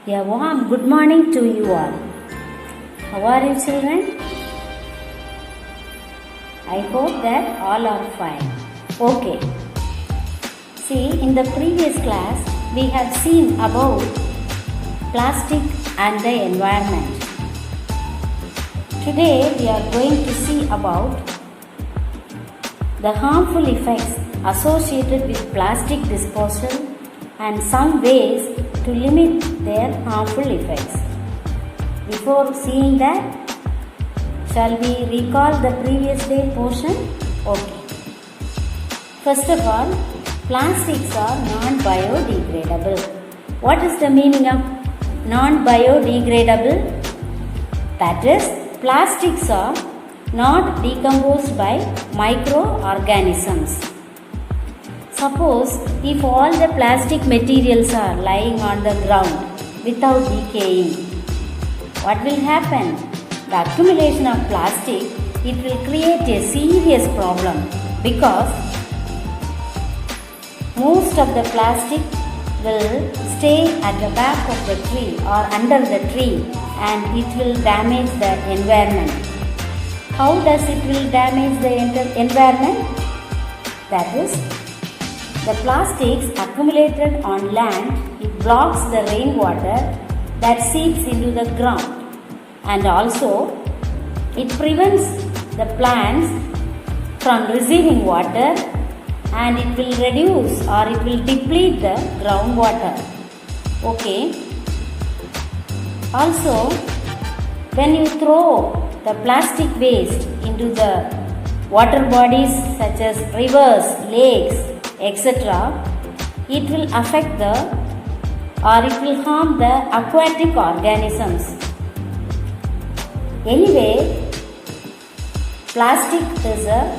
A warm good morning to you all. How are you, children? I hope that all are fine. Okay. See, in the previous class, we have seen about plastic and the environment. Today, we are going to see about the harmful effects associated with plastic disposal and some ways to limit their harmful effects. Before seeing that, shall we recall the previous day portion? Okay. First of all, plastics are non-biodegradable. What is the meaning of non-biodegradable? That is, plastics are not decomposed by microorganisms. Suppose if all the plastic materials are lying on the ground without decaying, what will happen? The accumulation of plastic, it will create a serious problem because most of the plastic will stay at the back of the tree or under the tree and it will damage the environment. How does it will damage the environment? That is, the plastics accumulated on land, it blocks the rainwater that seeps into the ground, and also it prevents the plants from receiving water, and it will reduce or it will deplete the groundwater. Okay. Also, when you throw the plastic waste into the water bodies such as rivers, lakes, etc., it will affect it will harm the aquatic organisms. Anyway, plastic is a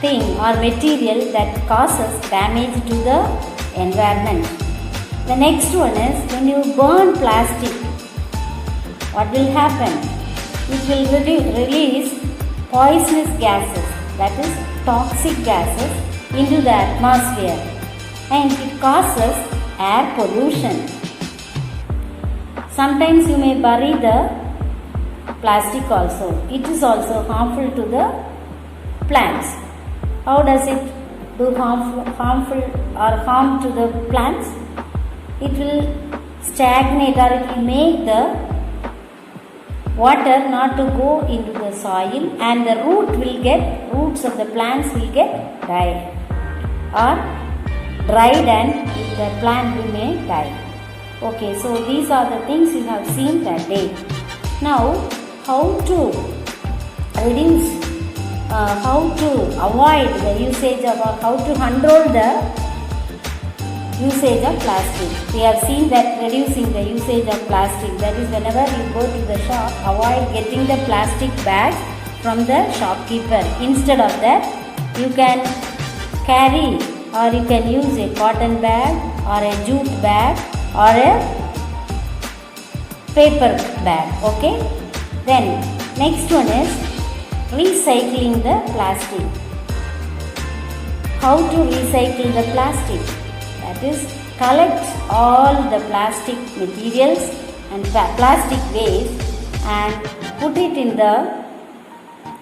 thing or material that causes damage to the environment. The next one is, when you burn plastic, what will happen? It will release poisonous gases, that is toxic gases, into the atmosphere, and it causes air pollution. Sometimes you may bury the plastic also. It is also harmful to the plants. How does it do harmful or harm to the plants? It will stagnate or it will make the water not to go into the soil, and the roots of the plants will get dried and the plant may die. Okay, so these are the things you have seen that day. Now, how to reduce, how to avoid the usage of, or how to control the usage of plastic. We have seen that reducing the usage of plastic, that is, whenever you go to the shop, avoid getting the plastic bags from the shopkeeper. Instead of that, you can carry or you can use a cotton bag or a jute bag or a paper bag. Okay. Then next one is recycling the plastic. How to recycle the plastic? That is, collect all the plastic materials and plastic waste and put it in the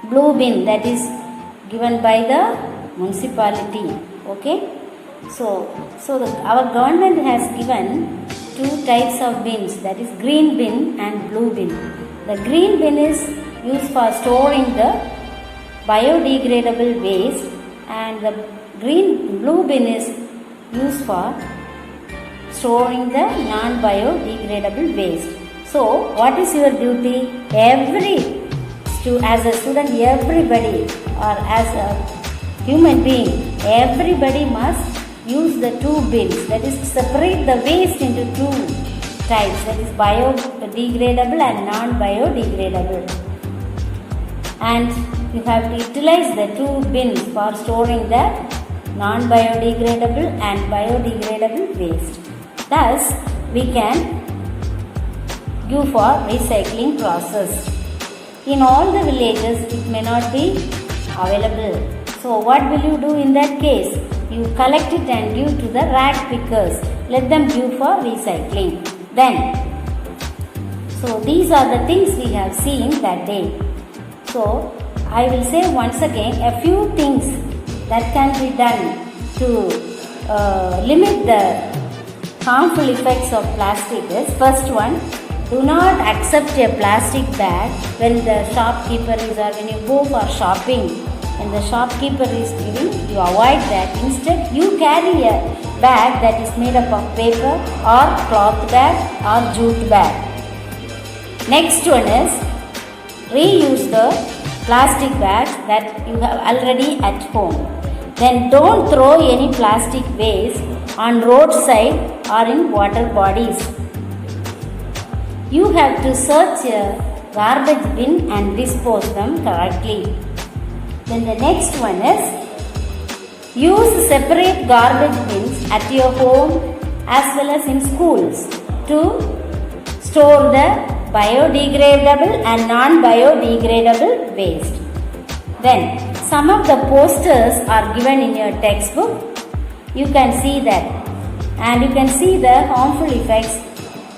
blue bin that is given by the municipality. Okay. So our government has given two types of bins, that is green bin and blue bin. The green bin is used for storing the biodegradable waste, and the blue bin is used for storing the non-biodegradable waste. So, what is your duty? As a student, everybody, or as a human being, everybody must use the two bins, that is, separate the waste into two types, that is biodegradable and non-biodegradable. And you have to utilize the two bins for storing the non-biodegradable and biodegradable waste. Thus, we can give for recycling process. In all the villages, it may not be available. So, what will you do in that case? You collect it and give to the rag pickers. let them give for recycling. Then, so these are the things we have seen that day. So I will say once again a few things that can be done to limit the harmful effects of plastic is, first one, do not accept a plastic bag when the shopkeeper is, or when you go for shopping, when the shopkeeper is giving, you avoid that. Instead, you carry a bag that is made up of paper or cloth bag or jute bag. Next one is, reuse the plastic bags that you have already at home. Then don't throw any plastic waste on roadside or in water bodies. You have to search a garbage bin and dispose them correctly. Then the next one is, use separate garbage bins at your home as well as in schools to store the biodegradable and non-biodegradable waste. Then some of the posters are given in your textbook. You can see that, and you can see the harmful effects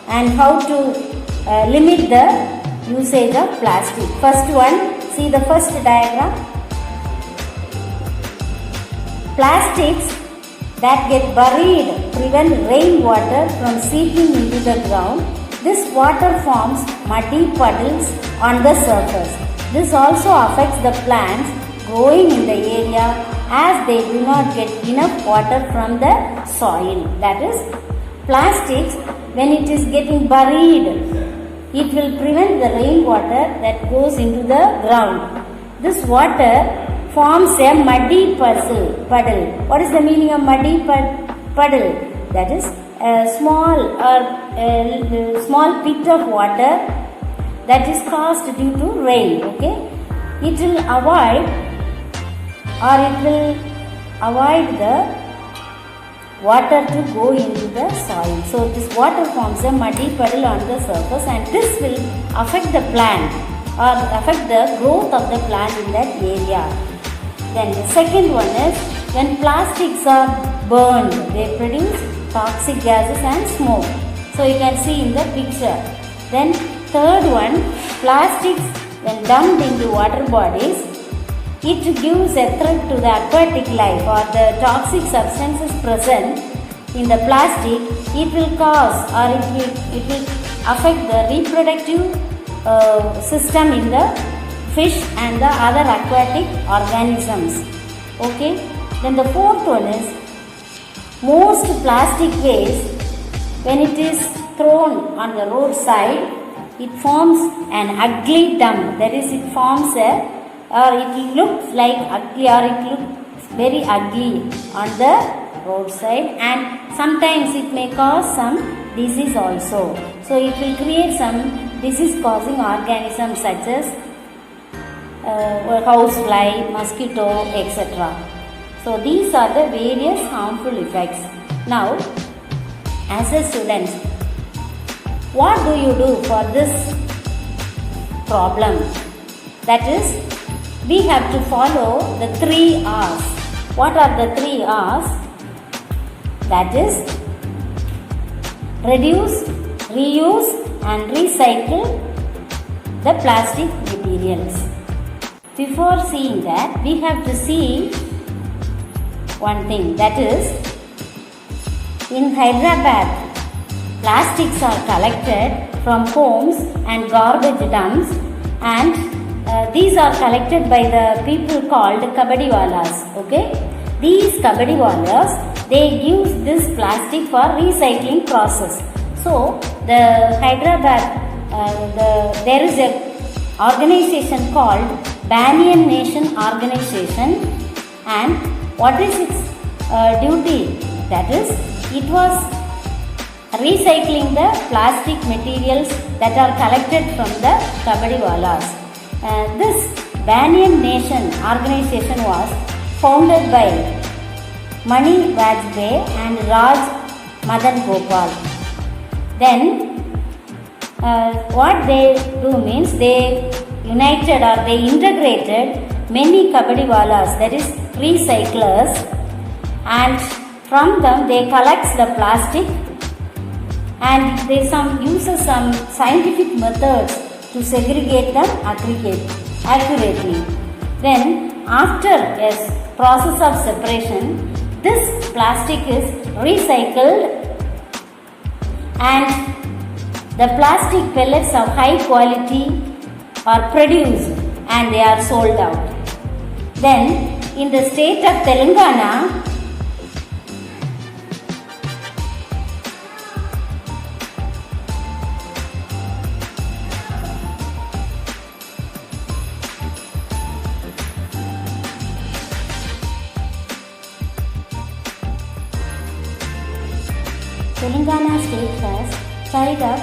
and how to limit the usage of plastic. First one, see the first diagram. Plastics that get buried prevent rainwater from seeping into the ground. This water forms muddy puddles on the surface. This also affects the plants growing in the area as they do not get enough water from the soil. That is, plastics, when it is getting buried, it will prevent the rainwater that goes into the ground. This water forms a muddy puddle. What is the meaning of muddy puddle? That is a small pit of water that is caused due to rain. Okay, it will avoid the water to go into the soil. So this water forms a muddy puddle on the surface, and this will affect the plant or affect the growth of the plant in that area. Then the second one is, when plastics are burned, they produce toxic gases and smoke. So you can see in the picture. Then third one, plastics when dumped into water bodies, it gives a threat to the aquatic life, or the toxic substances present in the plastic. It will cause, or it will affect the reproductive system in the fish and the other aquatic organisms. Okay. Then the fourth one is, most plastic waste, when it is thrown on the roadside, it forms an ugly dump. That is, it forms it looks like ugly, or it looks very ugly on the roadside, and sometimes it may cause some disease also. So it will create some disease causing organisms such as housefly, mosquito, etc. So these are the various harmful effects. Now, as a student, what do you do for this problem? That is, we have to follow the 3 R's. What are the 3 R's? That is, reduce, reuse and recycle the plastic materials. Before seeing that, we have to see one thing, that is, in Hyderabad, plastics are collected from homes and garbage dumps, and these are collected by the people called kabadiwalas. Okay, these kabadiwalas, they use this plastic for recycling process. So the Hyderabad, there is a organization called Banyan Nation Organization, and what is its duty? That is, it was recycling the plastic materials that are collected from the kabadiwalas. This Banyan Nation organization was founded by Mani Vajpayee and Raj Madan Gopal. Then what they do means, they united or they integrated many kabadiwalas, that is recyclers, and From them they collect the plastic and they uses some scientific methods to segregate them accurately. Then after a process of separation, this plastic is recycled and the plastic pellets of high quality are produced and they are sold out. Then in the state of Telangana, Telangana state has tied up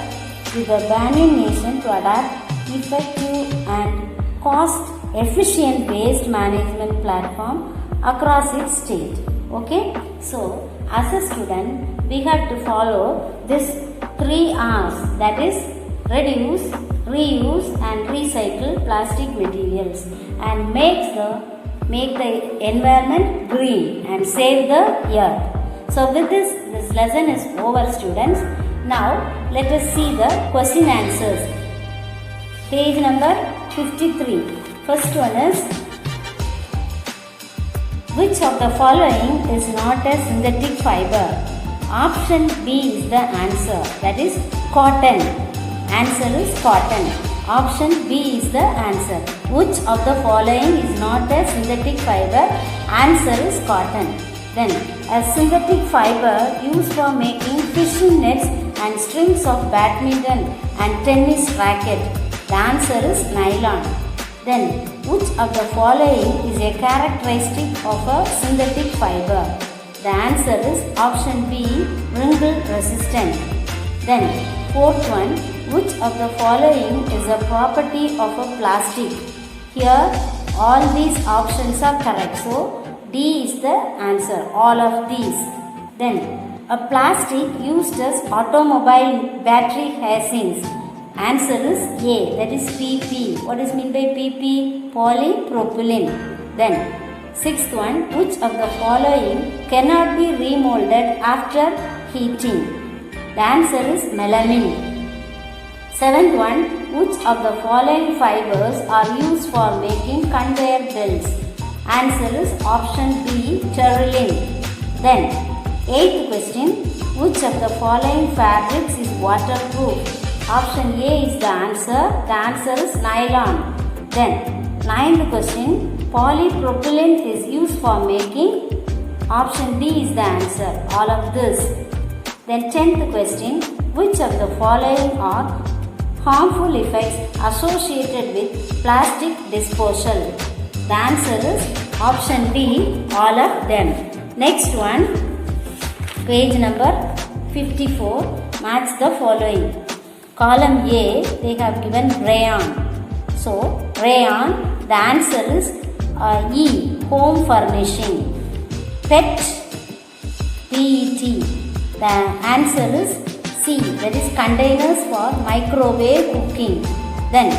with the Banyan nation to adopt effective and cost-efficient waste management platform across its state. Okay, so as a student, we have to follow this 3 R's, that is reduce, reuse and recycle plastic materials and make the environment green and save the earth. So with this lesson is over, students. Now let us see the question answers. Page number 53. First one is, which of the following is not a synthetic fiber? Option B is the answer, that is cotton. Answer is cotton. Option B is the answer. Which of the following is not a synthetic fiber? Answer is cotton. Then, a synthetic fiber used for making fishing nets and strings of badminton and tennis racket. The answer is nylon. Then, which of the following is a characteristic of a synthetic fiber? The answer is option B, wrinkle resistant. Then, fourth one, which of the following is a property of a plastic? Here, all these options are correct. So, D is the answer, all of these. Then, a plastic used as automobile battery hashings. Answer is A, that is PP. What is meant by PP? Polypropylene. Then, sixth one, which of the following cannot be remolded after heating? The answer is melamine. Seventh one, which of the following fibers are used for making conveyor belts? Answer is option B, terylene. Then, eighth question, which of the following fabrics is waterproof? Option A is the answer. The answer is nylon. Then, ninth question, polypropylene is used for making. Option D is the answer, all of this. Then, 10th question, which of the following are harmful effects associated with plastic disposal? The answer is option D, all of them. Next one, page number 54, match the following. Column A, they have given rayon. So, rayon, the answer is E, home furnishing. PET, PET, the answer is C, that is containers for microwave cooking. Then,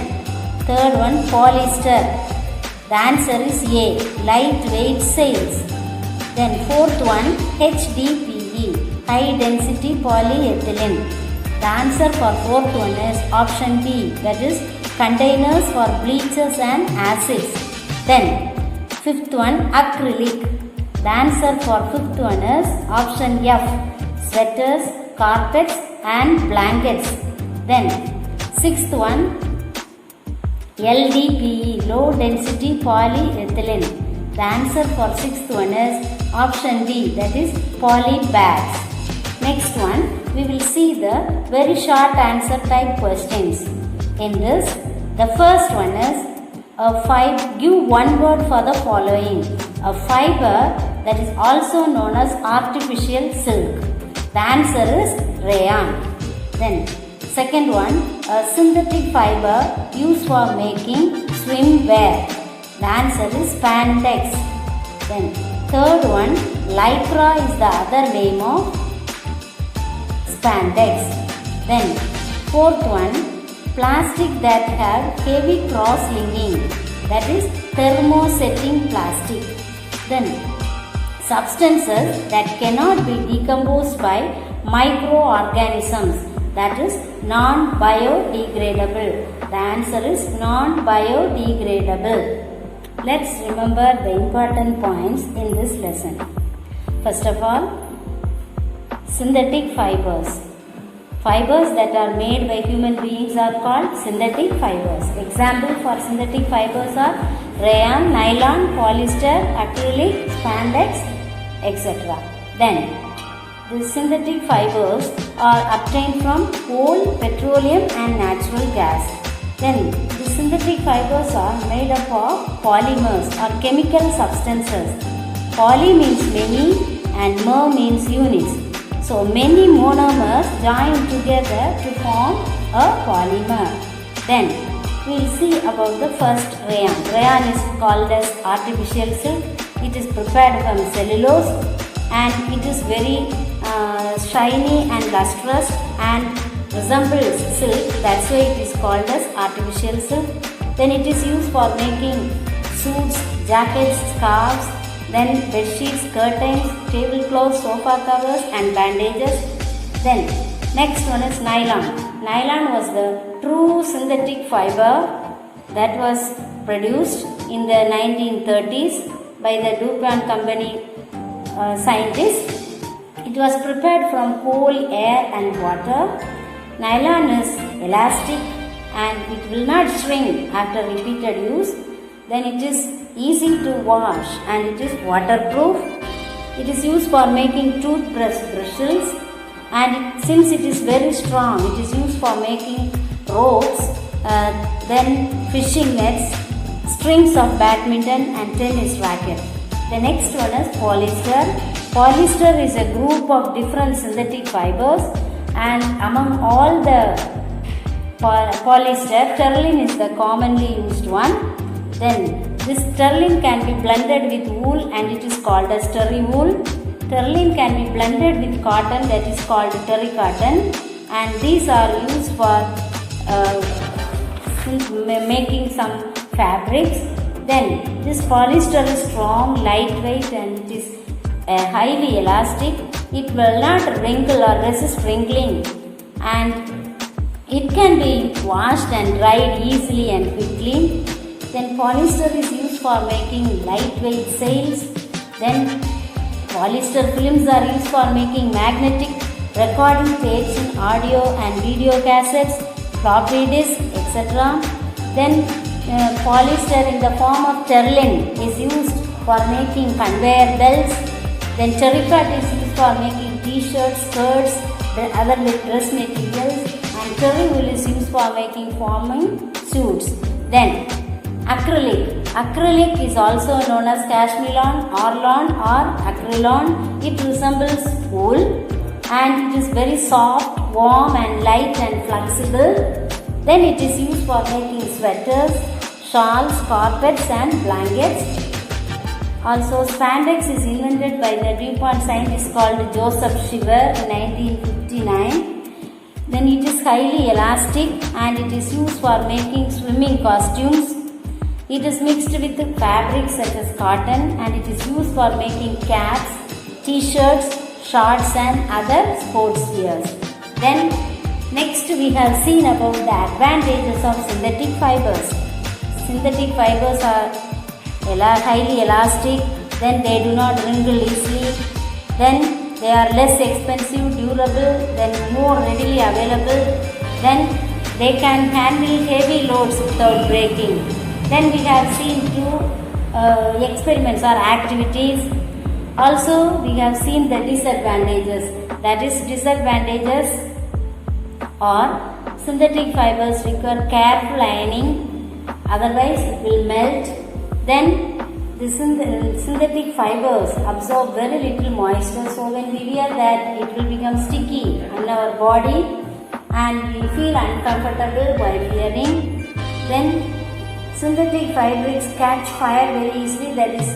third one, polyester. The answer is A, lightweight sails. Then fourth one, HDPE, high density polyethylene. The answer for fourth one is option B, that is containers for bleaches and acids. Then fifth one, acrylic. The answer for fifth one is option F, sweaters, carpets and blankets. Then sixth one, LDPE, low density polyethylene. The answer for sixth one is option D, that is poly bags. Next one, we will see the very short answer type questions. In this, the first one is give one word for the following. A fiber that is also known as artificial silk. The answer is rayon. Then second one, a synthetic fiber used for making swimwear. The answer is spandex. Then third one, lycra is the other name of spandex. Then fourth one, plastic that have heavy cross-linking, that is thermosetting plastic. Then substances that cannot be decomposed by microorganisms, that is non-biodegradable. The answer is non-biodegradable. Let's remember the important points in this lesson. First of all, synthetic fibers. Fibers that are made by human beings are called synthetic fibers. Example for synthetic fibers are rayon, nylon, polyester, acrylic, spandex, etc. Then, the synthetic fibers are obtained from coal, petroleum and natural gas. Then, the synthetic fibers are made up of polymers or chemical substances. Poly means many and mer means units. So, many monomers join together to form a polymer. Then, we will see about the first rayon. Rayon is called as artificial silk. It is prepared from cellulose and it is very shiny and lustrous and resembles silk. That's why it is called as artificial silk. Then it is used for making suits, jackets, scarves, then bed sheets, curtains, tablecloths, sofa covers and bandages. Then next one is nylon. Nylon was the true synthetic fiber that was produced in the 1930s by the DuPont company scientists. It was prepared from coal, air and water. Nylon is elastic and it will not shrink after repeated use. Then it is easy to wash and it is waterproof. It is used for making toothbrush bristles and since it is very strong, it is used for making ropes, then fishing nets, strings of badminton and tennis racket. The next one is polyester. Polyester is a group of different synthetic fibers and among all the polyester, terling is the commonly used one. Then this terling can be blended with wool and it is called as terry wool. Terling can be blended with cotton, that is called terry cotton, and these are used for making some fabrics. Then this polyester is strong, lightweight and it is highly elastic. It will not wrinkle or resist wrinkling and it can be washed and dried easily and quickly. Then polyester is used for making lightweight sails. Then polyester films are used for making magnetic recording tapes in audio and video cassettes, floppy disks, etc. Then polyester in the form of terling is used for making conveyor belts. Then terrycot is used for making t-shirts, skirts, then other dress materials, and terry wool is used for making forming suits. Then acrylic. Acrylic is also known as cashmelon, orlon or acrylon. It resembles wool and it is very soft, warm and light and flexible. Then it is used for making sweaters, shawls, carpets and blankets. Also spandex is invented by the DuPont scientist called Joseph Shiver in 1959. Then it is highly elastic and it is used for making swimming costumes. It is mixed with fabrics such as cotton and it is used for making caps, t-shirts, shorts and other sports wears. Then next we have seen about the advantages of synthetic fibers. Synthetic fibers are highly elastic, then they do not wrinkle easily, then they are less expensive, durable, then more readily available, then they can handle heavy loads without breaking. Then we have seen two experiments or activities. Also we have seen the disadvantages. That is, disadvantages are synthetic fibers require careful ironing, otherwise it will melt. Then the synthetic fibers absorb very little moisture, so when we wear that it will become sticky on our body and we feel uncomfortable while wearing. Then synthetic fabrics catch fire very easily, that is,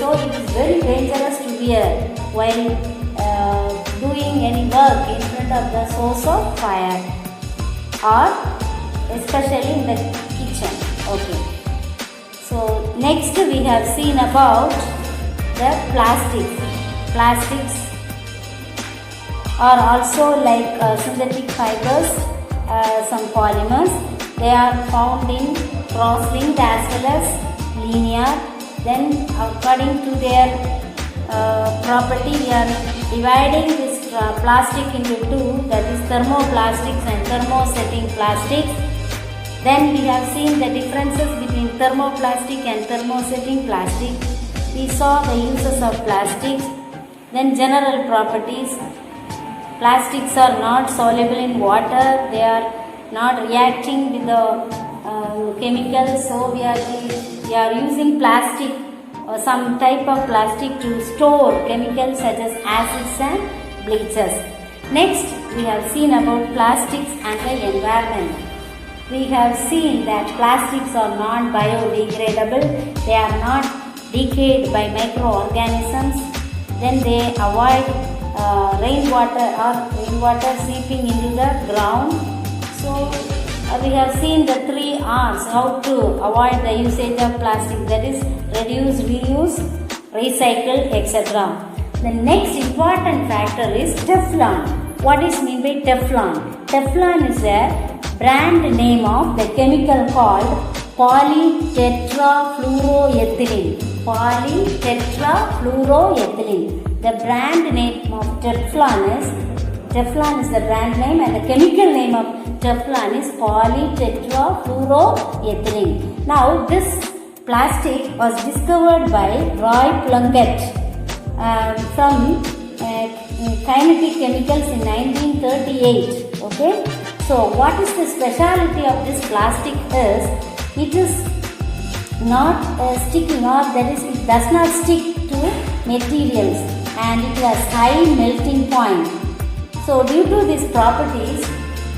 so it is very dangerous to wear while doing any work in front of the source of fire or especially in the kitchen. Okay. So next we have seen about the plastics. Plastics are also like synthetic fibers, some polymers. They are found in cross-linked as well as linear. Then according to their property, we are dividing this plastic into two, that is thermoplastics and thermosetting plastics. Then we have seen the differences between thermoplastic and thermosetting plastic. We saw the uses of plastics. Then general properties. Plastics are not soluble in water. They are not reacting with the chemicals. So we are using plastic or some type of plastic to store chemicals such as acids and bleaches. Next, we have seen about plastics and the environment. We have seen that plastics are not biodegradable. They are not decayed by microorganisms. Then they avoid rainwater seeping into the ground. So we have seen the 3 R's, how to avoid the usage of plastic, that is reduce, reuse, recycle, etc. The next important factor is Teflon. What is meant by Teflon? Teflon is a brand name of the chemical called polytetrafluoroethylene. Polytetrafluoroethylene. The brand name of Teflon is the brand name, and the chemical name of Teflon is polytetrafluoroethylene. Now this plastic was discovered by Roy Plunkett from Kinetic Chemicals in 1938. Okay. So what is the speciality of this plastic is, it is not sticking, or that is it does not stick to materials, and it has high melting point. So due to these properties,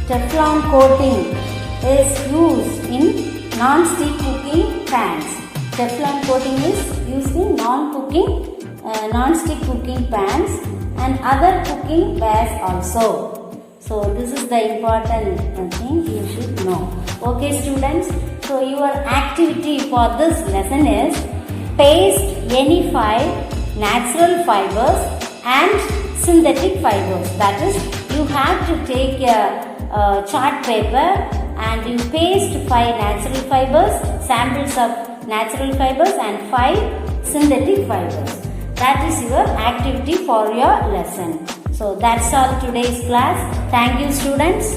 Teflon coating is used in non-stick cooking pans. Teflon coating is used in non-stick cooking pans and other cooking wares also. So this is the important thing you should know. Okay students, so your activity for this lesson is paste any 5 natural fibers and synthetic fibers. That is, you have to take a chart paper and you paste 5 natural fibers, samples of natural fibers, and 5 synthetic fibers. That is your activity for your lesson. So that's all today's class. Thank you students.